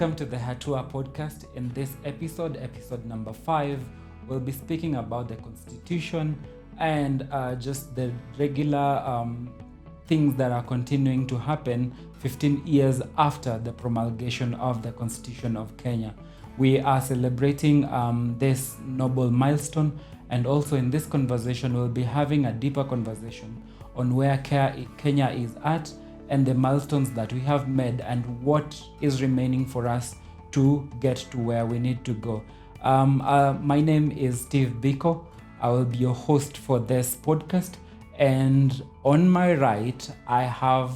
Welcome to the Hatua Podcast. In this episode number 5, we'll be speaking about the Constitution and just the regular things that are continuing to happen 15 years after the promulgation of the Constitution of Kenya. We are celebrating this noble milestone, and also in this conversation, we'll be having a deeper conversation on where Kenya is at and the milestones that we have made and what is remaining for us to get to where we need to go. My name is Steve Biko. I will be your host for this podcast. And on my right, I have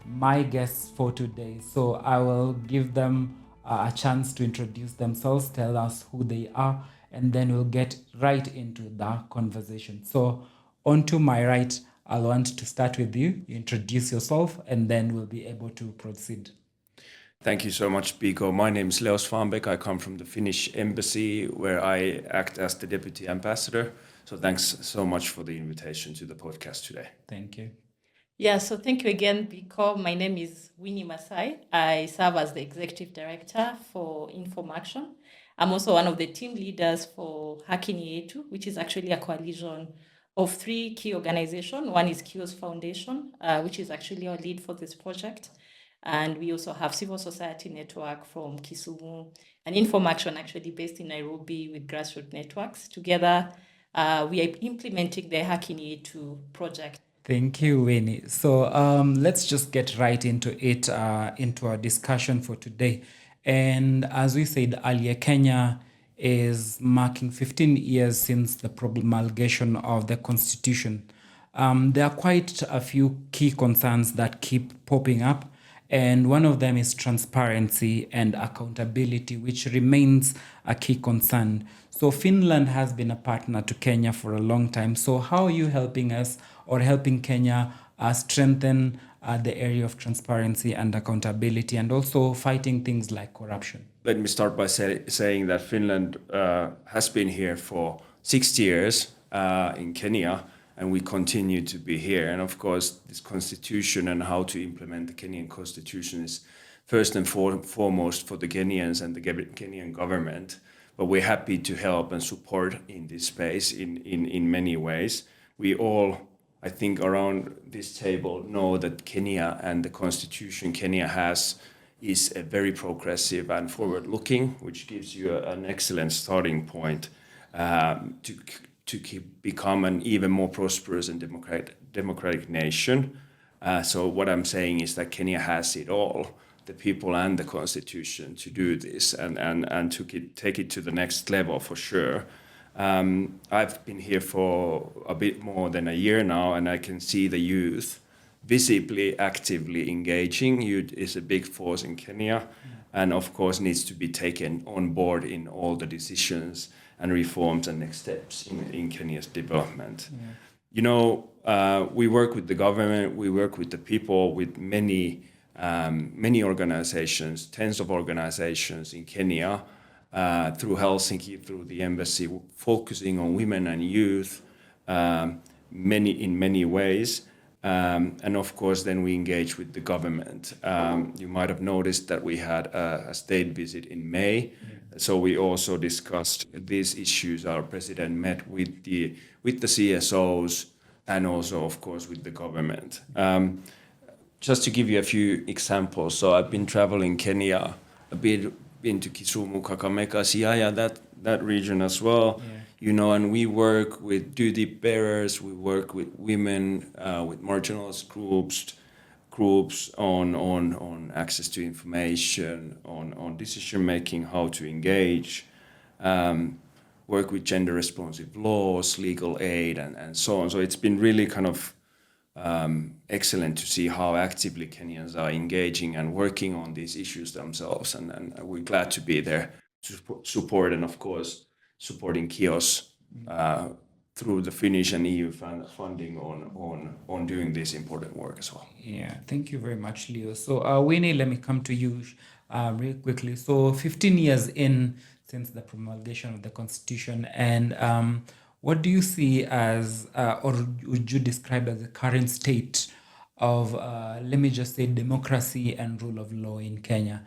my guests for today. So I will give them a chance to introduce themselves, tell us who they are, and then we'll get right into the conversation. So on to my right, I want to start with you. You introduce yourself, and then we'll be able to proceed. Thank you so much, Biko. My name is Leo Svanbeck. I come from the Finnish embassy, where I act as the deputy ambassador. So thanks so much for the invitation to the podcast today. Thank you. Yeah, so thank you again, Biko. My name is Winnie Masai. I serve as the executive director for Inform Action. I'm also one of the team leaders for Haki Ni Yetu, which is actually a coalition of 3 key organizations. One is Kios Foundation, which is actually our lead for this project. And we also have Civil Society Network from Kisumu and Inform Action, actually based in Nairobi, with grassroots networks. Together, we are implementing the Haki Ni Yetu project. Thank you, Winnie. So let's just get right into it, into our discussion for today. And as we said earlier, Kenya is marking 15 years since the promulgation of the Constitution. There are quite a few key concerns that keep popping up, and one of them is transparency and accountability, which remains a key concern. So Finland has been a partner to Kenya for a long time. So how are you helping us or helping Kenya strengthen the area of transparency and accountability, and also fighting things like corruption? Let me start by saying that Finland has been here for 60 years in Kenya, and we continue to be here. And of course, this constitution and how to implement the Kenyan constitution is first and foremost for the Kenyans and the Kenyan government. But we're happy to help and support in this space in many ways. We all, I think, around this table know that Kenya and the constitution Kenya has is a very progressive and forward-looking, which gives you an excellent starting point to become an even more prosperous and democratic nation. So what I'm saying is that Kenya has it all, the people and the constitution, to do this and to take it to the next level for sure. I've been here for a bit more than a year now, and I can see the youth visibly, actively engaging. Youth is a big force in Kenya, and of course needs to be taken on board in all the decisions and reforms and next steps in Kenya's development. Yeah. You know, we work with the government, we work with the people, with many organizations, tens of organizations in Kenya, through Helsinki, through the embassy, focusing on women and youth in many ways. And of course, then we engage with the government. You might have noticed that we had a state visit in May. So we also discussed these issues. Our president met with the CSOs and also, of course, with the government. Just to give you a few examples, so I've been traveling Kenya a bit, been to Kisumu, Kakamega, Siaya, that region as well. Yeah. You know, and we work with duty bearers, we work with women, with marginalized groups on access to information, on decision making, how to engage, work with gender responsive laws, legal aid, and so on. So it's been really kind of excellent to see how actively Kenyans are engaging and working on these issues themselves, and we're glad to be there to support, and of course supporting Kios through the Finnish and EU funding on doing this important work as well. Yeah, thank you very much, Leo. So Winnie, let me come to you real quickly. So 15 years in since the promulgation of the Constitution, and what do you see as, or would you describe as the current state of, let me just say, democracy and rule of law in Kenya?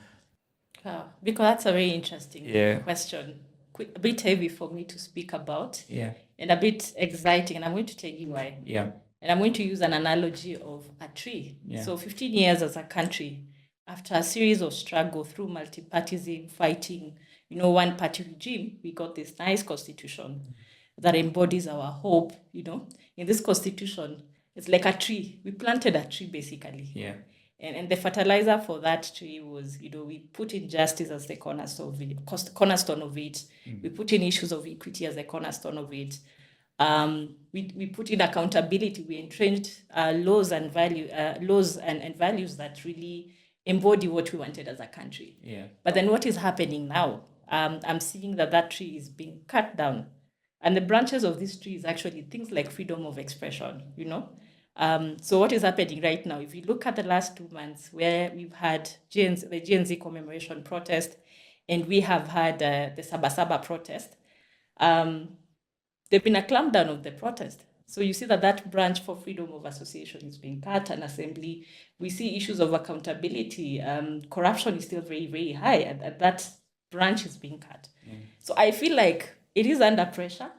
Wow, because that's a very interesting Yeah. question. A bit heavy for me to speak about, Yeah. and a bit exciting, and I'm going to tell you why. Yeah. And I'm going to use an analogy of a tree. Yeah. So 15 years as a country, after a series of struggle through multi-partyism, fighting, one party regime, we got this nice constitution that embodies our hope, In this constitution, it's like a tree. We planted a tree basically. Yeah. And the fertilizer for that tree was, we put in justice as the cornerstone of it. We put in issues of equity as the cornerstone of it. We put in accountability. We entrenched laws and values that really embody what we wanted as a country. Yeah. But then what is happening now? I'm seeing that tree is being cut down. And the branches of this tree is actually things like freedom of expression, So what is happening right now? If you look at the last 2 months where we've had the Gen Z commemoration protest, and we have had the Sabasaba protest, there's been a clampdown of the protest. So you see that branch for freedom of association is being cut, and assembly. We see issues of accountability. Corruption is still very, very high, and that branch is being cut. So I feel like it is under pressure,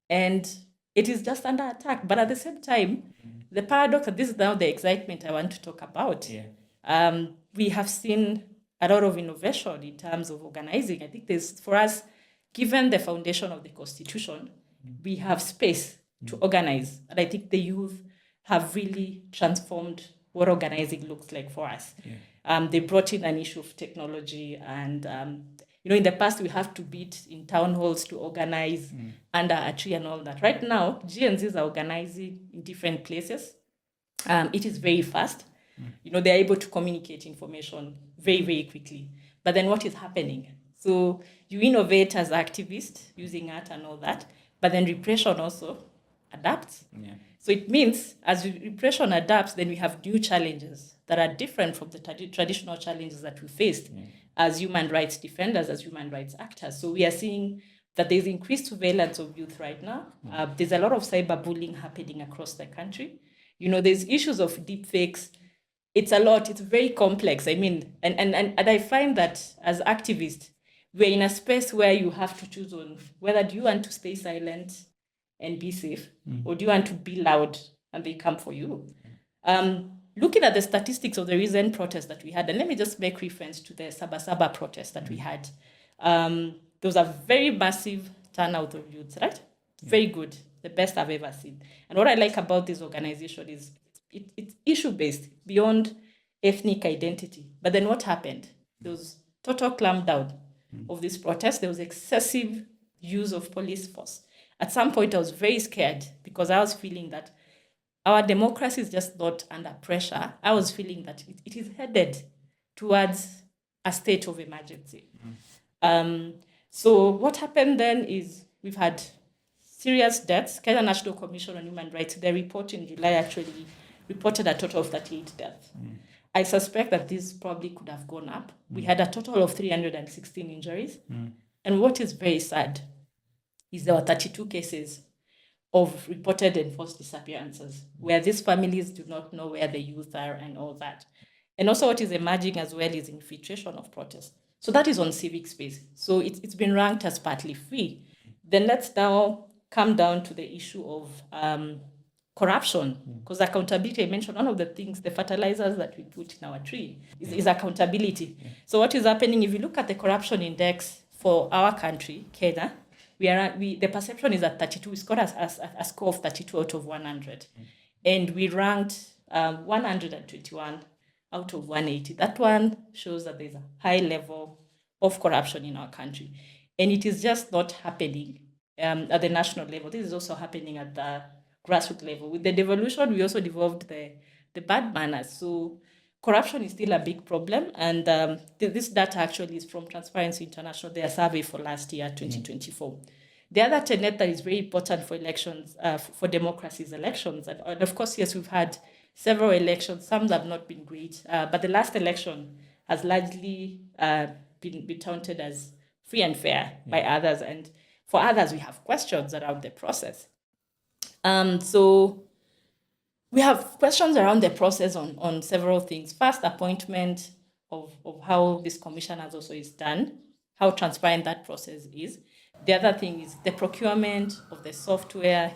and it is just under attack. But at the same time, the paradox, and this is now the excitement I want to talk about. Yeah. We have seen a lot of innovation in terms of organizing. I think for us, given the foundation of the Constitution, we have space to organize. And I think the youth have really transformed what organizing looks like for us. Yeah. They brought in an issue of technology, and in the past we have to meet in town halls to organize under a tree and all that. Right now, GNZs are organizing in different places. It is very fast. They're able to communicate information very, very quickly. But then what is happening? So you innovate as activists using art and all that, but then repression also adapts. Yeah. So it means as repression adapts, then we have new challenges that are different from the traditional challenges that we faced as human rights defenders, as human rights actors. So we are seeing that there's increased surveillance of youth right now. There's a lot of cyberbullying happening across the country. There's issues of deepfakes. It's a lot. It's very complex. I mean, and I find that as activists, we're in a space where you have to choose on whether do you want to stay silent and be safe, or do you want to be loud and they come for you? Looking at the statistics of the recent protest that we had, and let me just make reference to the Sabasaba protest that we had. There was a very massive turnout of youths, right? Very good, the best I've ever seen. And what I like about this organization is it's issue-based, beyond ethnic identity. But then what happened? There was total clampdown of this protest. There was excessive use of police force. At some point, I was very scared because I was feeling that our democracy is just not under pressure. I was feeling that it is headed towards a state of emergency. So what happened then is we've had serious deaths. Kenya National Commission on Human Rights, their report in July actually reported a total of 38 deaths. I suspect that this probably could have gone up. We had a total of 316 injuries. And what is very sad is there were 32 cases of reported enforced disappearances, where these families do not know where the youth are and all that. And also what is emerging as well is infiltration of protests. So that is on civic space. So it's been ranked as partly free. Then let's now come down to the issue of corruption, because accountability, I mentioned one of the things, the fertilizers that we put in our tree is accountability. So what is happening, if you look at the corruption index for our country, Kenya, the perception is at 32. We scored a score of 32 out of 100. And we ranked 121 out of 180. That one shows that there's a high level of corruption in our country. And it is just not happening at the national level. This is also happening at the grassroots level. With the devolution, we also devolved the bad manners. So corruption is still a big problem. And this data actually is from Transparency International, their survey for last year, 2024. The other tenet that is very important for elections, for democracy, is elections. And of course, yes, we've had several elections. Some have not been great. But the last election has largely been counted as free and fair by others. And for others, we have questions around the process. So we have questions around the process on several things. First, appointment of how this commissioners also is done, how transparent that process is. The other thing is the procurement of the software.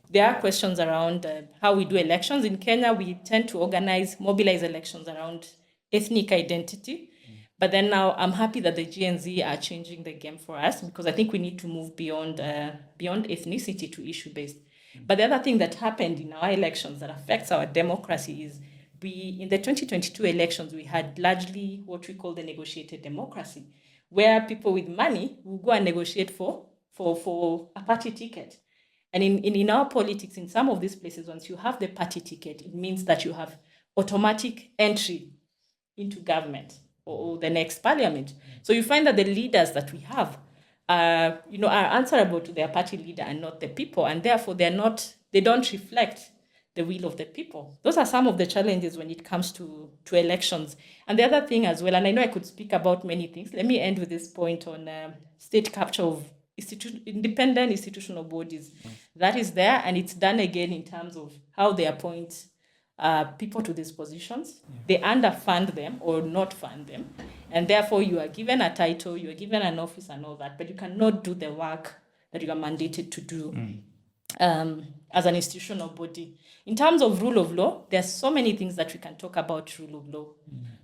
There are questions around how we do elections. In Kenya, we tend to mobilize elections around ethnic identity. But then now I'm happy that the GNZ are changing the game for us, because I think we need to move beyond ethnicity to issue-based. But the other thing that happened in our elections that affects our democracy is in the 2022 elections, we had largely what we call the negotiated democracy, where people with money will go and negotiate for a party ticket. And in our politics, in some of these places, once you have the party ticket, it means that you have automatic entry into government or the next parliament. So you find that the leaders that we have are answerable to their party leader and not the people, and therefore they don't reflect the will of the people. Those are some of the challenges when it comes to elections. And the other thing as well, and I know I could speak about many things, let me end with this point on state capture of independent institutional bodies. That is there, and it's done again in terms of how they appoint people to these positions. They underfund them or not fund them, and therefore you are given a title, you are given an office and all that, but you cannot do the work that you are mandated to do as an institutional body. In terms of rule of law, there are so many things that we can talk about rule of law.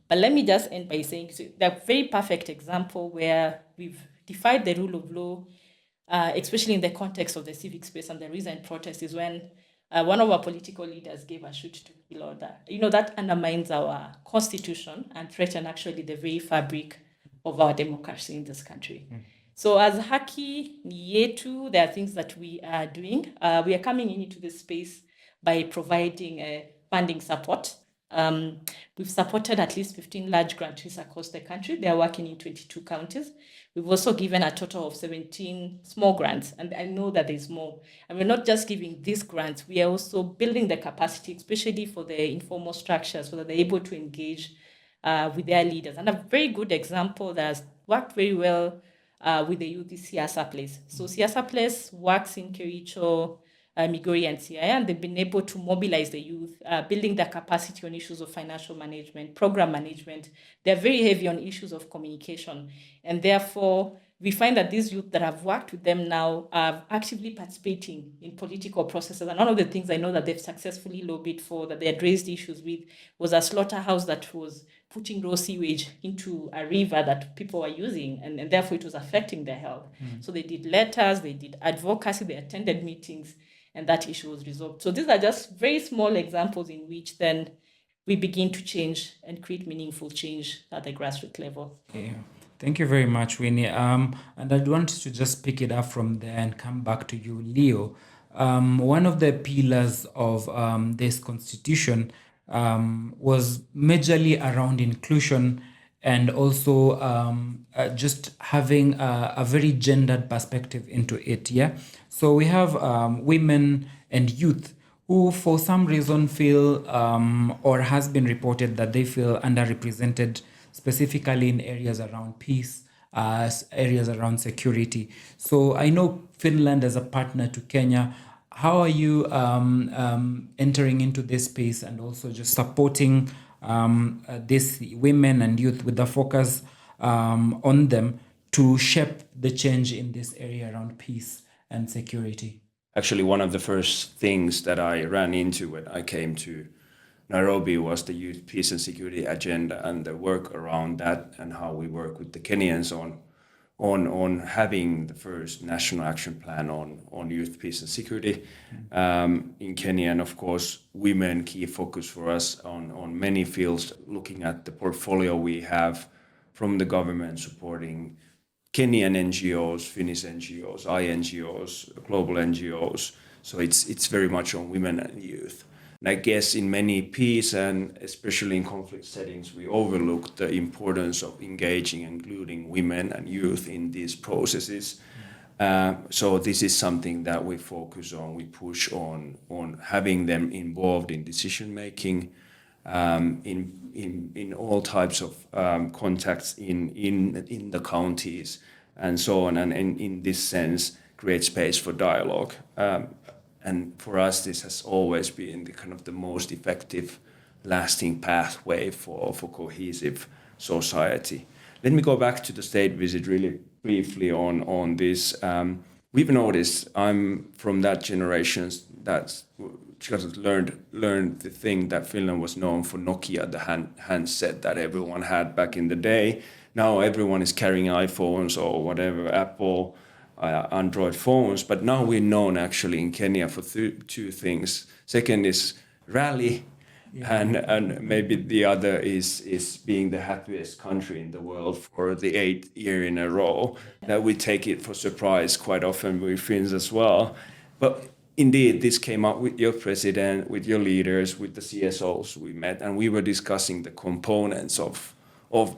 But let me just end by saying, the very perfect example where we've defined the rule of law, especially in the context of the civic space and the recent protest, is when one of our political leaders gave a shoot to kill order. That undermines our constitution and threatens actually the very fabric of our democracy in this country. So as Haki Yetu, there are things that we are doing. We are coming into this space by providing funding support. We've supported at least 15 large grantees across the country. They are working in 22 counties. We've also given a total of 17 small grants, and I know that there's more. And we're not just giving these grants, we are also building the capacity, especially for the informal structures, so that they're able to engage with their leaders. And a very good example that has worked very well with the youth is Siasa Place. So Siasa Place works in Kericho, Migori and Siaya, and they've been able to mobilize the youth, building their capacity on issues of financial management, program management. They're very heavy on issues of communication. And therefore, we find that these youth that have worked with them now are actively participating in political processes. And one of the things I know that they've successfully lobbied for, that they had raised issues with, was a slaughterhouse that was putting raw sewage into a river that people were using, and therefore it was affecting their health. So they did letters, they did advocacy, they attended meetings, and that issue was resolved. So these are just very small examples in which then we begin to change and create meaningful change at the grassroots level. Yeah. Thank you very much, Winnie. And I'd want to just pick it up from there and come back to you, Leo. One of the pillars of this constitution was majorly around inclusion and also just having a very gendered perspective into it. Yeah. So we have women and youth who for some reason feel or has been reported that they feel underrepresented, specifically in areas around peace, areas around security. So I know Finland as a partner to Kenya. How are you entering into this space and also just supporting these women and youth with the focus on them to shape the change in this area around peace and security? Actually, one of the first things that I ran into when I came to Nairobi was the youth peace and security agenda and the work around that, and how we work with the Kenyans on having the first national action plan on youth peace and security in Kenya. And of course, women key focus for us on many fields, looking at the portfolio we have from the government supporting Kenyan NGOs, Finnish NGOs, INGOs, global NGOs. So it's very much on women and youth. And I guess in many peace and especially in conflict settings, we overlook the importance of engaging and including women and youth in these processes. So this is something that we focus on. We push on having them involved in decision making, in all types of contacts in the counties and so on. And in this sense, create space for dialogue. And for us, this has always been the kind of the most effective, lasting pathway for cohesive society. Let me go back to the state visit really briefly on this. We've noticed, I'm from that generation that's just learned the thing that Finland was known for, Nokia, the handset that everyone had back in the day. Now everyone is carrying iPhones or whatever, Apple, Android phones. But now we're known actually in Kenya for two things. Second is rally, and maybe the other is being the happiest country in the world for the 8th year in a row. That we take it for surprise quite often with Finns as well. But indeed, this came up with your president, with your leaders, with the CSOs we met, and we were discussing the components of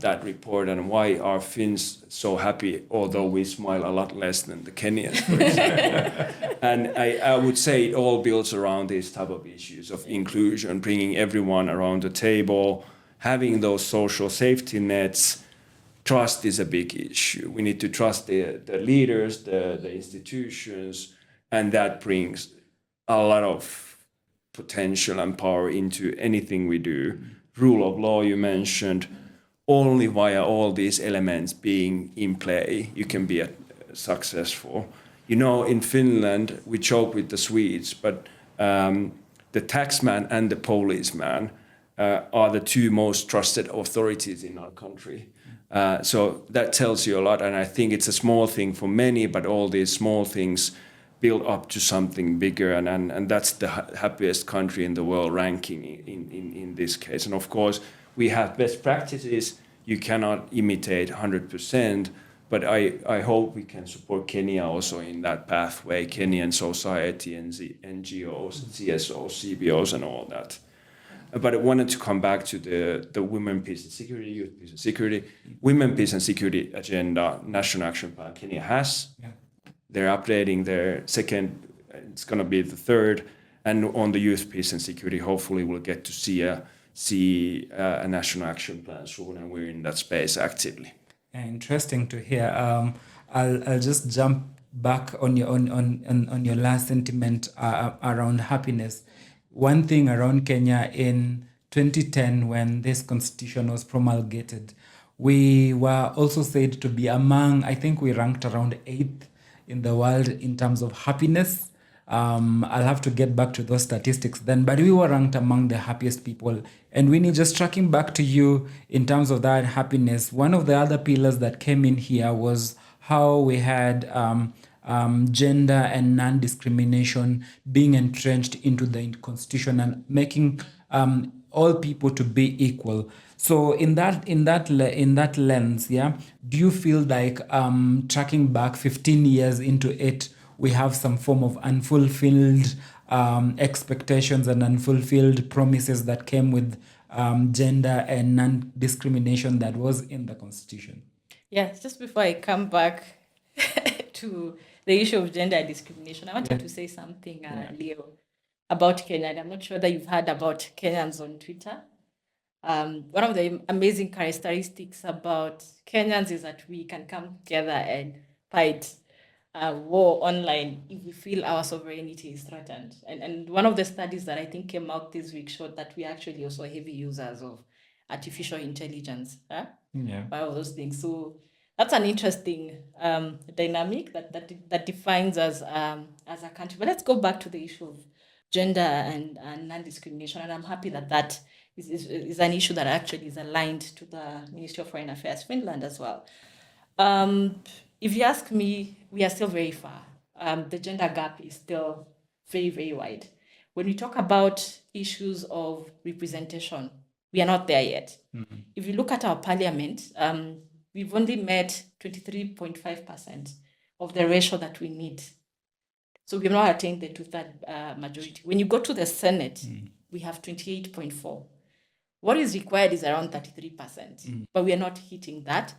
that report and why are Finns so happy, although we smile a lot less than the Kenyans, for example. And I would say it all builds around these type of issues of inclusion, bringing everyone around the table, having those social safety nets. Trust is a big issue. We need to trust the leaders, the institutions, and that brings a lot of potential and power into anything we do. Rule of law you mentioned. Only via all these elements being in play, you can be successful. You know, in Finland, we joke with the Swedes, but the taxman and the policeman are the two most trusted authorities in our country. So that tells you a lot, and I think it's a small thing for many, but all these small things build up to something bigger, and that's the happiest country in the world ranking in this case. And of course, we have best practices. You cannot imitate 100%, but I hope we can support Kenya also in that pathway, Kenyan society and NGOs, CSOs, CBOs, and all that. But I wanted to come back to the women, peace and security, youth, peace and security. Women, peace and security agenda, National Action Plan Kenya has. Yeah. They're updating their second, it's going to be the third. And on the youth, peace and security, hopefully we'll get to see a national action plan soon, and we're in that space actively. Yeah, interesting to hear. I'll just jump back on your last sentiment around happiness. One thing around Kenya in 2010, when this constitution was promulgated, we were also said to be among, I think we ranked around 8th in the world in terms of happiness. I'll have to get back to those statistics then, but we were ranked among the happiest people. And Winnie, just tracking back to you in terms of that happiness, one of the other pillars that came in here was how we had gender and non-discrimination being entrenched into the constitution and making all people to be equal. So in that lens, yeah, do you feel like tracking back 15 years into it, we have some form of unfulfilled expectations and unfulfilled promises that came with gender and non-discrimination that was in the Constitution? Yes, just before I come back to the issue of gender discrimination, I wanted to say something, Leo, about Kenya. I'm not sure that you've heard about Kenyans on Twitter. One of the amazing characteristics about Kenyans is that we can come together and fight war online if we feel our sovereignty is threatened. And one of the studies that I think came out this week showed that we actually also heavy users of artificial intelligence. One of those things. So that's an interesting dynamic that defines us as a country. But let's go back to the issue of gender and non-discrimination. And I'm happy that is an issue that actually is aligned to the Ministry of Foreign Affairs Finland as well. If you ask me, we are still very far. The gender gap is still very, very wide. When we talk about issues of representation, we are not there yet. Mm-hmm. If you look at our parliament, we've only met 23.5% of the ratio that we need. So we've not attained the two-thirds majority. When you go to the Senate, we have 28.4%. What is required is around 33%, but we are not hitting that.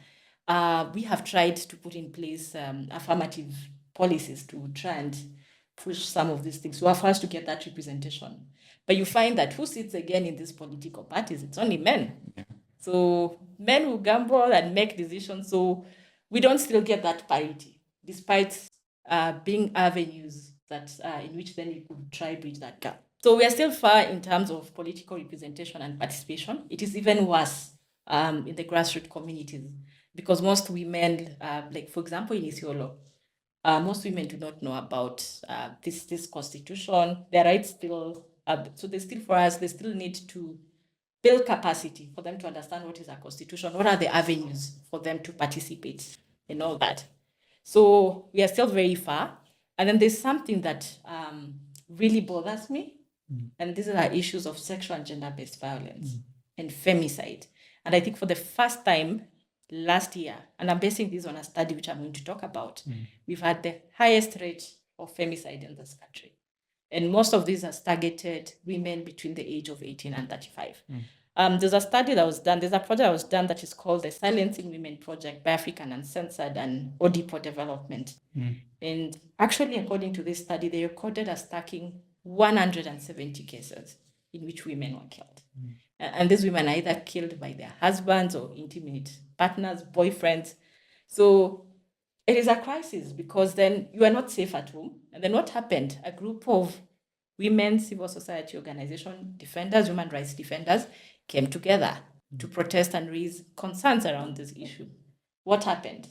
We have tried to put in place affirmative policies to try and push some of these things. We are first to get that representation. But you find that who sits again in these political parties? It's only men. Yeah. So men who gamble and make decisions. So we don't still get that parity, despite being avenues that in which then we could try to bridge that gap. So we are still far in terms of political representation and participation. It is even worse in the grassroots communities, because most women, like for example in Isiolo, most women do not know about this constitution. Their rights still, so they still, for us, they still need to build capacity for them to understand what is a constitution, what are the avenues for them to participate and all that. So we are still very far. And then there's something that really bothers me, and these are issues of sexual and gender-based violence and femicide. And I think for the first time last year, and I'm basing this on a study which I'm going to talk about, we've had the highest rate of femicide in this country. And most of these are targeted women between the age of 18 and 35. There's a study that was done, there's a project that was done that is called the Silencing Women Project by African Uncensored and Odipo Development. And actually, according to this study, they recorded a stacking 170 cases in which women were killed. And these women are either killed by their husbands or intimate partners, boyfriends. So it is a crisis, because then you are not safe at home. And then what happened? A group of women, civil society organization defenders, human rights defenders, came together to protest and raise concerns around this issue. What happened?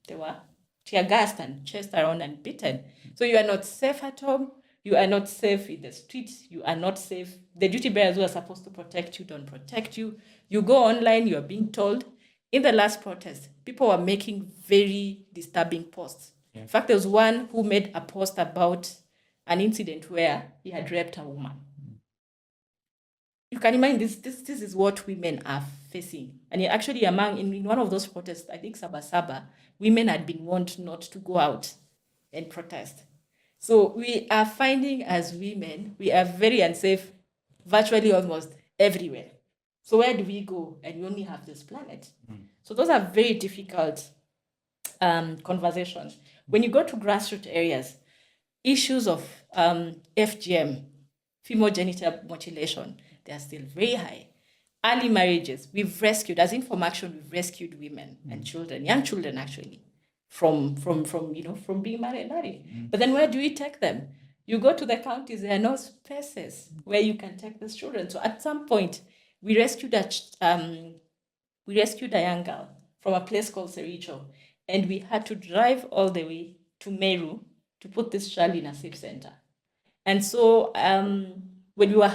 They were tear gassed and chased around and beaten. So you are not safe at home. You are not safe in the streets. You are not safe. The duty bearers who are supposed to protect you don't protect you. You go online, you are being told. In the last protest, people were making very disturbing posts. Yeah. In fact, there was one who made a post about an incident where he had raped a woman. You can imagine this is what women are facing. And actually in one of those protests, I think Sabasaba, women had been warned not to go out and protest. So we are finding as women, we are very unsafe virtually almost everywhere. So where do we go? And we only have this planet. So those are very difficult conversations. When you go to grassroots areas, issues of FGM, female genital mutilation, they are still very high. Early marriages, we've rescued, as Information, we've rescued women and children, young children actually, from being married. But then where do we take them? You go to the counties, there are no spaces where you can take these children. So at some point, we rescued a young girl from a place called Sericho, and we had to drive all the way to Meru to put this child in a safe center. And so when we were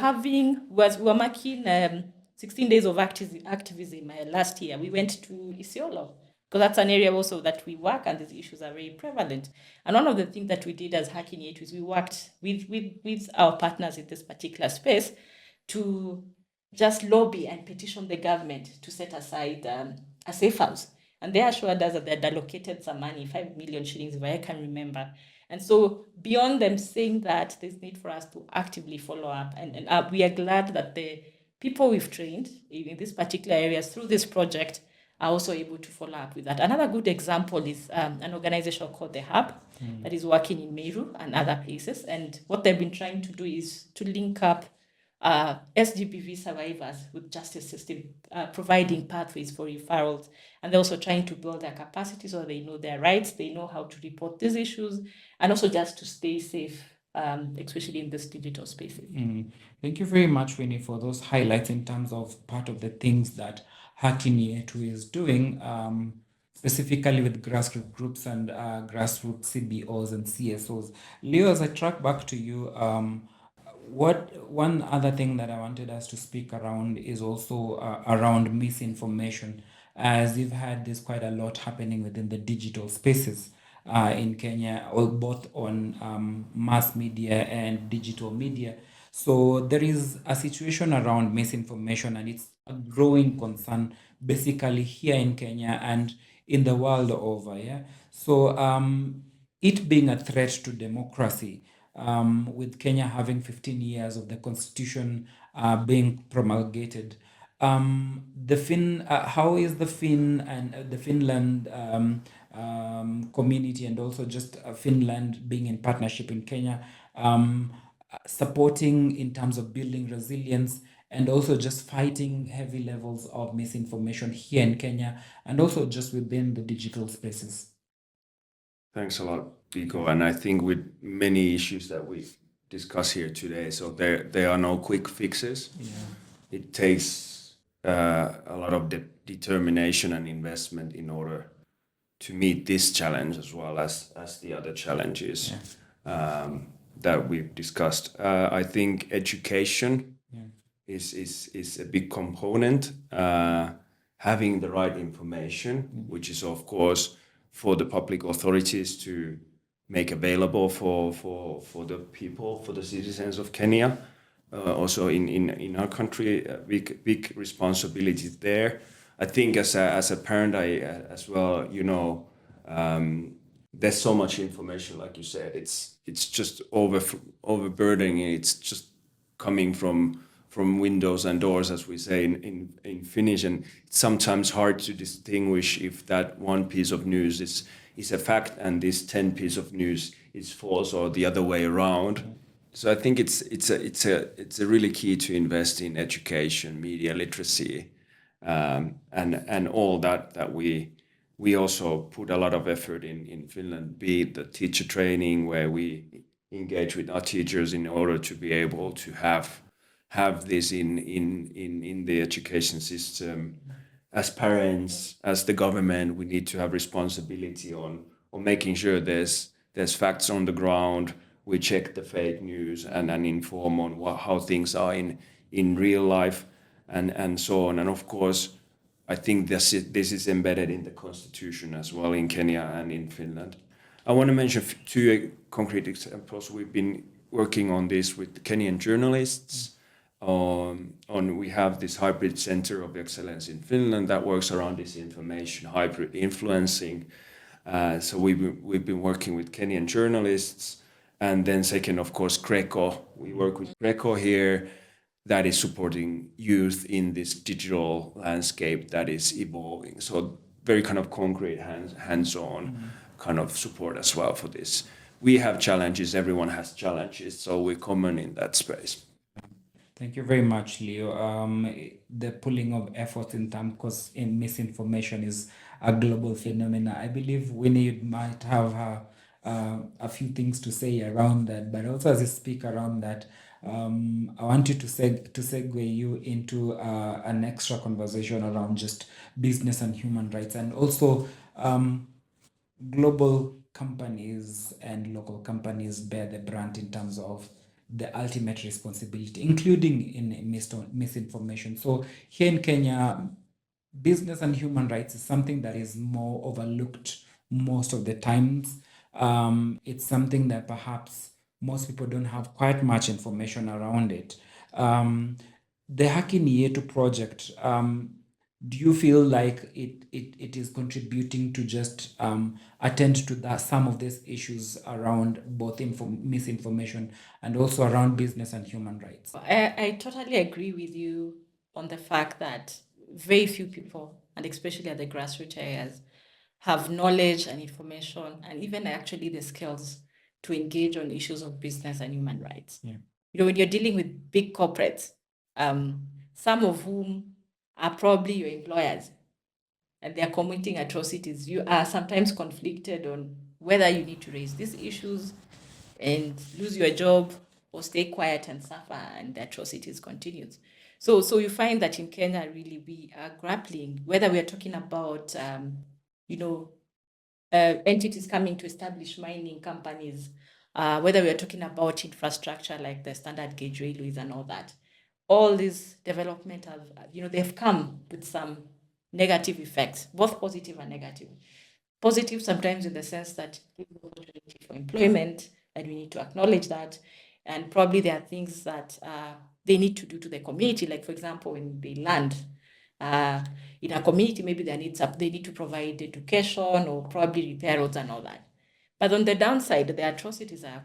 marking 16 days of activism last year, we went to Isiolo, because that's an area also that we work, and these issues are very prevalent. And one of the things that we did as Hacking It is we worked with our partners in this particular space to just lobby and petition the government to set aside a safe house. And they assured us that they had allocated some money, 5 million shillings, if I can remember. And so beyond them saying that, there's need for us to actively follow up. And we are glad that the people we've trained in these particular areas through this project are also able to follow up with that. Another good example is an organization called The Hub that is working in Meru and other places. And what they've been trying to do is to link up SGBV survivors with justice system, providing pathways for referrals. And they're also trying to build their capacity so they know their rights, they know how to report these issues, and also just to stay safe, especially in this digital spaces. Thank you very much, Winnie, for those highlights in terms of part of the things that Hacking It is doing, specifically with grassroots groups and grassroots CBOs and CSOs. Leo, as I track back to you, one other thing that I wanted us to speak around is also around misinformation, as you've had this quite a lot happening within the digital spaces in Kenya, both on mass media and digital media. So there is a situation around misinformation, and it's a growing concern basically here in Kenya and in the world over. Yeah. So it being a threat to democracy, with Kenya having 15 years of the constitution being promulgated. How is the Finn and the Finland community, and also just Finland being in partnership in Kenya, supporting in terms of building resilience and also just fighting heavy levels of misinformation here in Kenya and also just within the digital spaces? Thanks a lot, Pico. And I think with many issues that we discuss here today, so there are no quick fixes. Yeah. It takes a lot of determination and investment in order to meet this challenge as well as the other challenges that we've discussed. I think education is a big component. Having the right information, which is of course for the public authorities to make available for the people, for the citizens of Kenya. Also in our country, big responsibilities there. I think as a parent, I as well, there's so much information, like you said, it's just overburdening. It's just coming from windows and doors, as we say in Finnish, and it's sometimes hard to distinguish if that one piece of news is a fact and this 10 piece of news is false or the other way around. So I think it's a really key to invest in education, media literacy, and all that we also put a lot of effort in Finland, be it the teacher training where we engage with our teachers in order to be able to have this in the education system. As parents, as the government, we need to have responsibility on making sure there's facts on the ground. We check the fake news and inform on how things are in real life and so on. And of course, I think this is embedded in the constitution as well in Kenya and in Finland. I want to mention two concrete examples. We've been working on this with Kenyan journalists. We have this hybrid center of excellence in Finland that works around this information, hybrid influencing. So we've been working with Kenyan journalists. And then second, of course, Greco. We work with Greco here that is supporting youth in this digital landscape that is evolving. So very kind of concrete hands-on kind of support as well for this. We have challenges, everyone has challenges, so we're common in that space. Thank you very much, Leo. The pulling of efforts in time, because in misinformation is a global phenomenon. I believe Winnie might have a few things to say around that, but also as you speak around that, I want you to segue you into an extra conversation around just business and human rights, and also global companies and local companies bear the brunt in terms of the ultimate responsibility, including in misinformation. So here in Kenya, business and human rights is something that is more overlooked most of the times. It's something that perhaps most people don't have quite much information around it. The Haki Ni Yetu project, do you feel like it is contributing to just attend to some of these issues around both misinformation and also around business and human rights? I totally agree with you on the fact that very few people, and especially at the grassroots areas, have knowledge and information and even actually the skills to engage on issues of business and human rights. Yeah. When you're dealing with big corporates, some of whom are probably your employers, and they're committing atrocities, you are sometimes conflicted on whether you need to raise these issues and lose your job or stay quiet and suffer, and the atrocities continues. So you find that in Kenya, really, we are grappling, whether we are talking about, entities coming to establish mining companies, whether we are talking about infrastructure like the standard gauge railways and all that. All these development they've come with some negative effects, both positive and negative. Positive sometimes in the sense that give opportunity for employment, and we need to acknowledge that. And probably there are things that they need to do to the community, like for example, when they land in a community, maybe they need to provide education or probably repair roads and all that. But on the downside, the atrocities are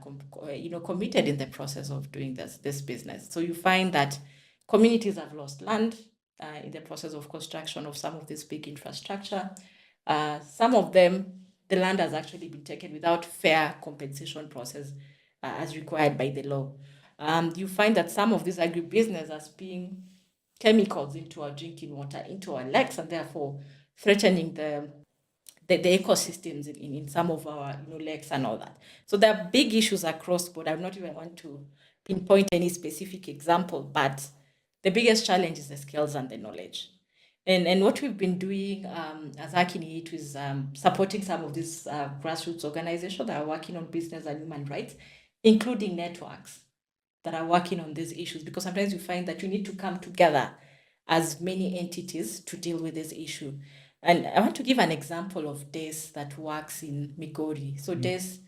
committed in the process of doing this business. So you find that communities have lost land in the process of construction of some of this big infrastructure. Some of them, the land has actually been taken without fair compensation process as required by the law. You find that some of these agribusiness are being chemicals into our drinking water, into our lakes, and therefore threatening the ecosystems in some of our lakes and all that. So there are big issues across board. I do not even want to pinpoint any specific example, but the biggest challenge is the skills and the knowledge. And what we've been doing as Haki ni Yetu is supporting some of these grassroots organizations that are working on business and human rights, including networks that are working on these issues, because sometimes you find that you need to come together as many entities to deal with this issue. And I want to give an example of DES that works in Migori. So DES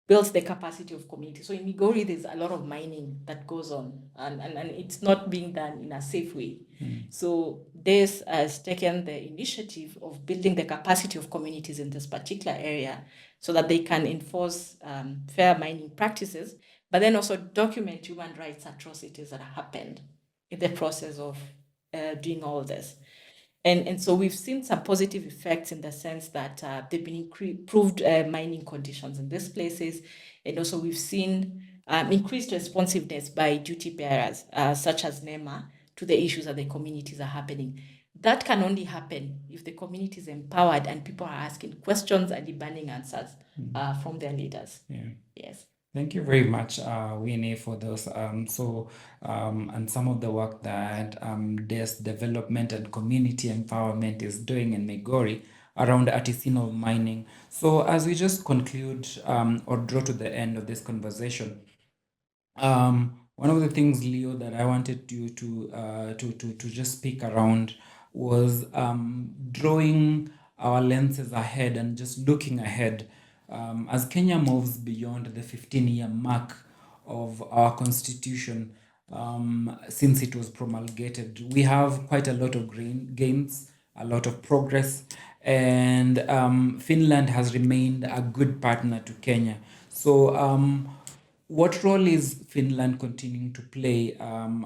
builds the capacity of community. So in Migori, there's a lot of mining that goes on, and it's not being done in a safe way. So DES has taken the initiative of building the capacity of communities in this particular area so that they can enforce fair mining practices, but then also document human rights atrocities that happened in the process of doing all this. And so we've seen some positive effects in the sense that they've been improved mining conditions in these places. And also we've seen increased responsiveness by duty bearers, such as NEMA, to the issues that the communities are happening. That can only happen if the community is empowered and people are asking questions and demanding answers from their leaders. Yes. Thank you very much, Winnie, for those. And some of the work that DES Development and Community Empowerment is doing in Migori around artisanal mining. So as we just conclude or draw to the end of this conversation, one of the things, Leo, that I wanted you to just speak around was drawing our lenses ahead and just looking ahead. As Kenya moves beyond the 15-year mark of our constitution, since it was promulgated, we have quite a lot of gains, a lot of progress, and Finland has remained a good partner to Kenya. So what role is Finland continuing to play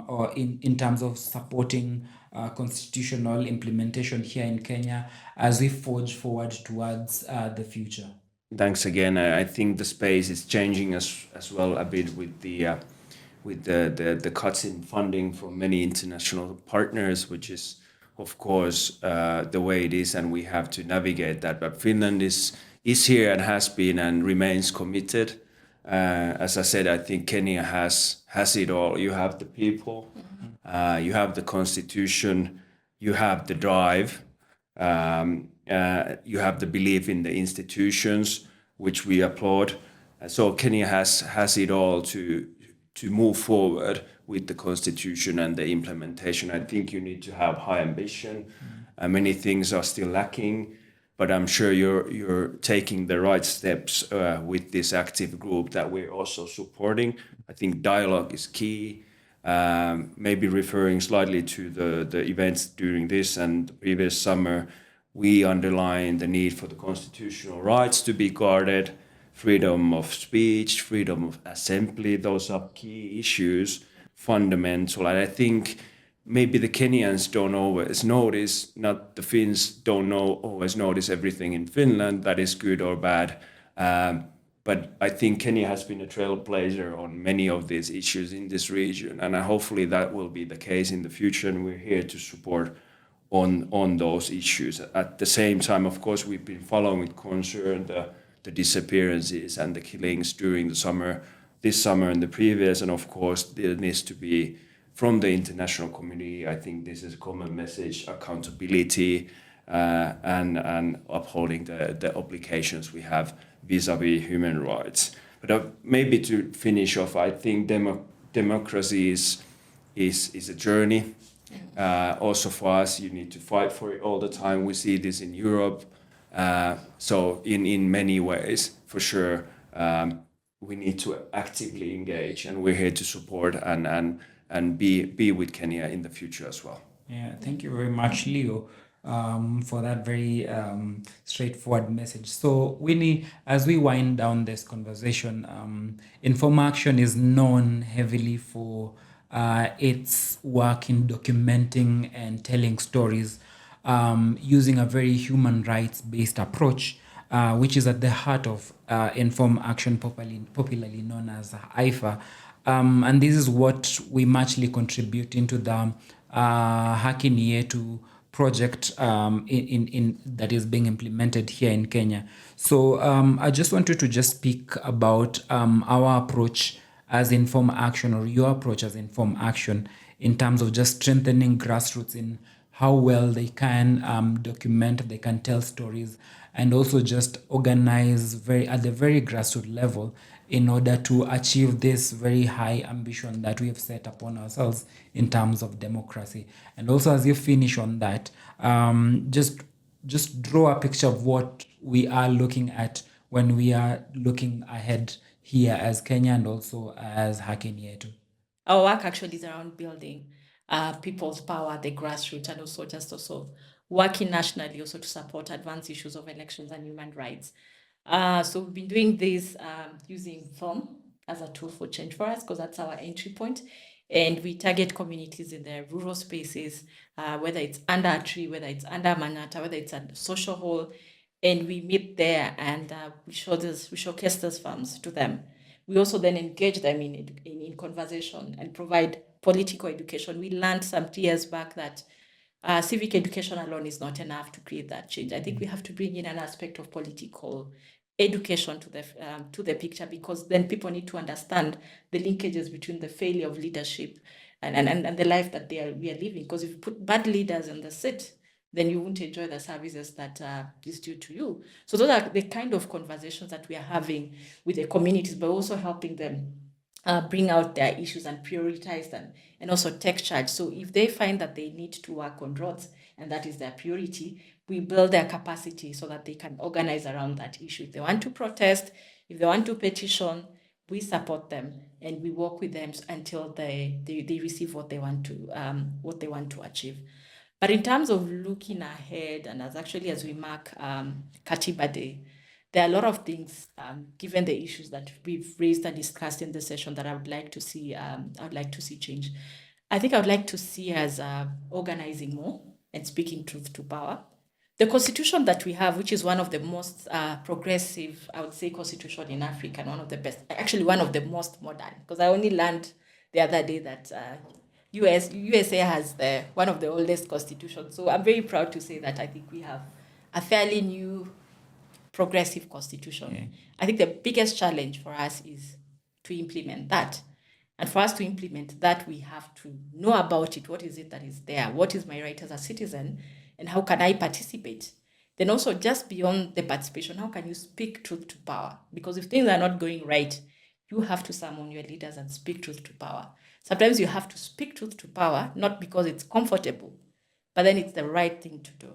or in terms of supporting constitutional implementation here in Kenya as we forge forward towards the future? Thanks again. I think the space is changing as well a bit with the cuts in funding from many international partners, which is of course the way it is, and we have to navigate that. But Finland is here and has been and remains committed. As I said, I think Kenya has it all. You have the people, you have the constitution, you have the drive. You have the belief in the institutions, which we applaud. So Kenya has it all to move forward with the constitution and the implementation. I think you need to have high ambition. Many things are still lacking, but I'm sure you're taking the right steps with this active group that we're also supporting. I think dialogue is key. Maybe referring slightly to the events during this and the previous summer, we underline the need for the constitutional rights to be guarded, freedom of speech, freedom of assembly. Those are key issues, fundamental. And I think maybe the Kenyans don't always notice, not the Finns don't always notice everything in Finland that is good or bad. But I think Kenya has been a trailblazer on many of these issues in this region. And hopefully that will be the case in the future. And we're here to support on those issues. At the same time, of course, we've been following with concern the disappearances and the killings during the summer, this summer and the previous. And of course, there needs to be, from the international community, I think this is a common message, accountability and upholding the obligations we have vis-a-vis human rights. But maybe to finish off, I think democracy is a journey. Also for us, you need to fight for it all the time. We see this in Europe. So in many ways, for sure, we need to actively engage, and we're here to support and be with Kenya in the future as well. Yeah, thank you very much, Leo, for that very straightforward message. So, Winnie, as we wind down this conversation, Inform Action is known heavily for its work in documenting and telling stories using a very human rights-based approach, which is at the heart of Inform Action, popularly known as IFA. And this is what we muchly contribute into the Haki ni Yetu project in that is being implemented here in Kenya. So I just wanted to just speak about our approach as Inform Action, or your approach as Inform Action, in terms of just strengthening grassroots in how well they can document, they can tell stories, and also just organize at the very grassroots level in order to achieve this very high ambition that we have set upon ourselves in terms of democracy. And also, as you finish on that, just draw a picture of what we are looking at when we are looking ahead here as Kenya and also as Haki Ni Yetu. Our work actually is around building people's power, the grassroots, and also just also working nationally also to support advanced issues of elections and human rights. So we've been doing this using film as a tool for change for us, because that's our entry point. And we target communities in their rural spaces, whether it's under a tree, whether it's under manata, whether it's at the social hall, and we meet there and we showcase those farms to them. We also then engage them in conversation and provide political education. We learned some 2 years back that civic education alone is not enough to create that change. I think we have to bring in an aspect of political education to the picture, because then people need to understand the linkages between the failure of leadership and the life that we are living. Because if you put bad leaders in the seat, then you won't enjoy the services that is due to you. So those are the kind of conversations that we are having with the communities, but also helping them bring out their issues and prioritize them, and also take charge. So if they find that they need to work on roads and that is their priority, we build their capacity so that they can organize around that issue. If they want to protest, if they want to petition, we support them and we work with them until they receive what they want to achieve. But in terms of looking ahead, and as we mark Katiba Day, there are a lot of things, given the issues that we've raised and discussed in this session, that I would like to see. Change. I think I would like to see us organizing more and speaking truth to power. The constitution that we have, which is one of the most progressive, I would say, constitution in Africa, and one of the best, actually one of the most modern, because I only learned the other day that USA has one of the oldest constitutions. So I'm very proud to say that I think we have a fairly new progressive constitution. Yeah. I think the biggest challenge for us is to implement that. And for us to implement that, we have to know about it. What is it that is there? What is my right as a citizen? And how can I participate? Then also, just beyond the participation, how can you speak truth to power? Because if things are not going right, you have to summon your leaders and speak truth to power. Sometimes you have to speak truth to power, not because it's comfortable, but then it's the right thing to do.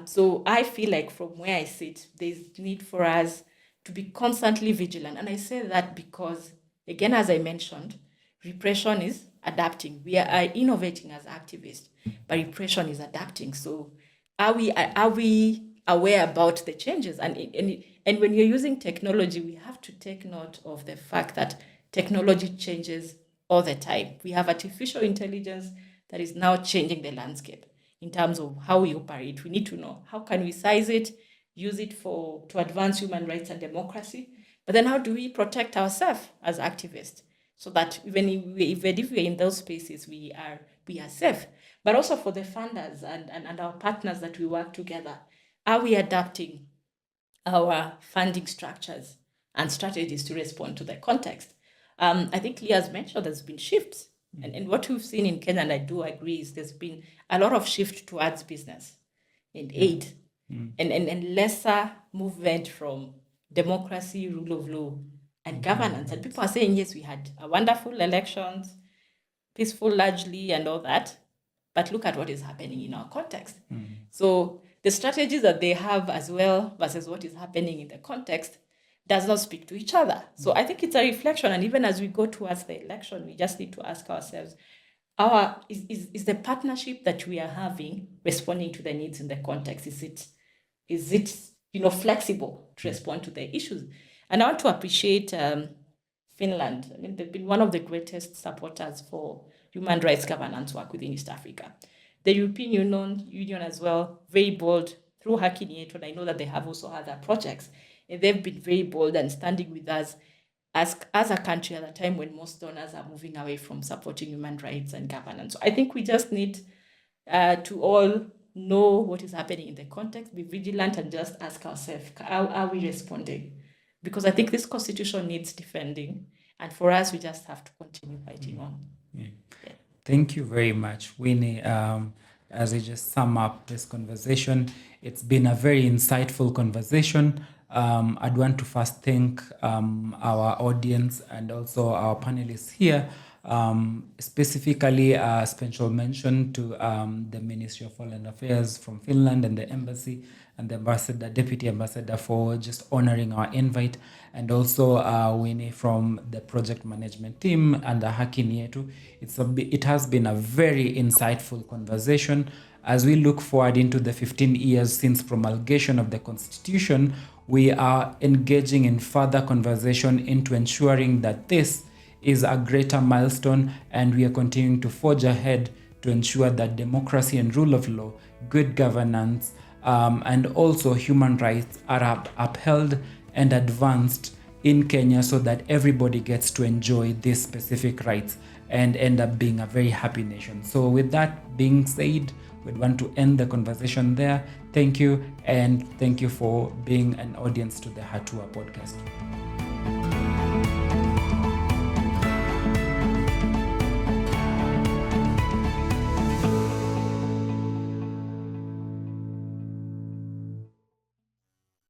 So I feel like from where I sit, there's need for us to be constantly vigilant. And I say that because, again, as I mentioned, repression is adapting. We are innovating as activists, but repression is adapting. So are we aware about the changes? And when you're using technology, we have to take note of the fact that technology changes all the time. We have artificial intelligence that is now changing the landscape in terms of how we operate. We need to know, how can we size it, use it to advance human rights and democracy, but then how do we protect ourselves as activists so that even if we're in those spaces, we are safe. But also for the funders and our partners that we work together, are we adapting our funding structures and strategies to respond to the context? I think Leah's mentioned there's been shifts. And what we've seen in Kenya, and I do agree, is there's been a lot of shift towards business and aid, and lesser movement from democracy, rule of law, and governance. And people are saying, yes, we had a wonderful elections, peaceful largely, and all that, but look at what is happening in our context. So the strategies that they have as well versus what is happening in the context does not speak to each other. So I think it's a reflection, and even as we go towards the election, we just need to ask ourselves, is the partnership that we are having responding to the needs in the context? Is it flexible to respond to the issues? And I want to appreciate Finland. I mean, they've been one of the greatest supporters for human rights governance work within East Africa. The European Union as well, very bold through Haki Ni Yetu, and I know that they have also other projects. And they've been very bold and standing with us as a country at a time when most donors are moving away from supporting human rights and governance. So I think we just need to all know what is happening in the context, be vigilant, and just ask ourselves, how are we responding? Because I think this constitution needs defending. And for us, we just have to continue fighting on. Yeah. Thank you very much, Winnie. as we just sum up this conversation. It's been a very insightful conversation. I'd want to first thank our audience and also our panelists here. Specifically, a special mention to the Ministry of Foreign Affairs from Finland and the embassy and the ambassador, deputy ambassador, for just honoring our invite, and also Winnie from the project management team and the Haki Ni Yetu. It has been a very insightful conversation. As we look forward into the 15 years since promulgation of the Constitution, we are engaging in further conversation into ensuring that this is a greater milestone, and we are continuing to forge ahead to ensure that democracy and rule of law, good governance, and also human rights are upheld and advanced in Kenya, so that everybody gets to enjoy these specific rights and end up being a very happy nation. So with that being said, we'd want to end the conversation there. Thank you, and thank you for being an audience to the Hatua podcast.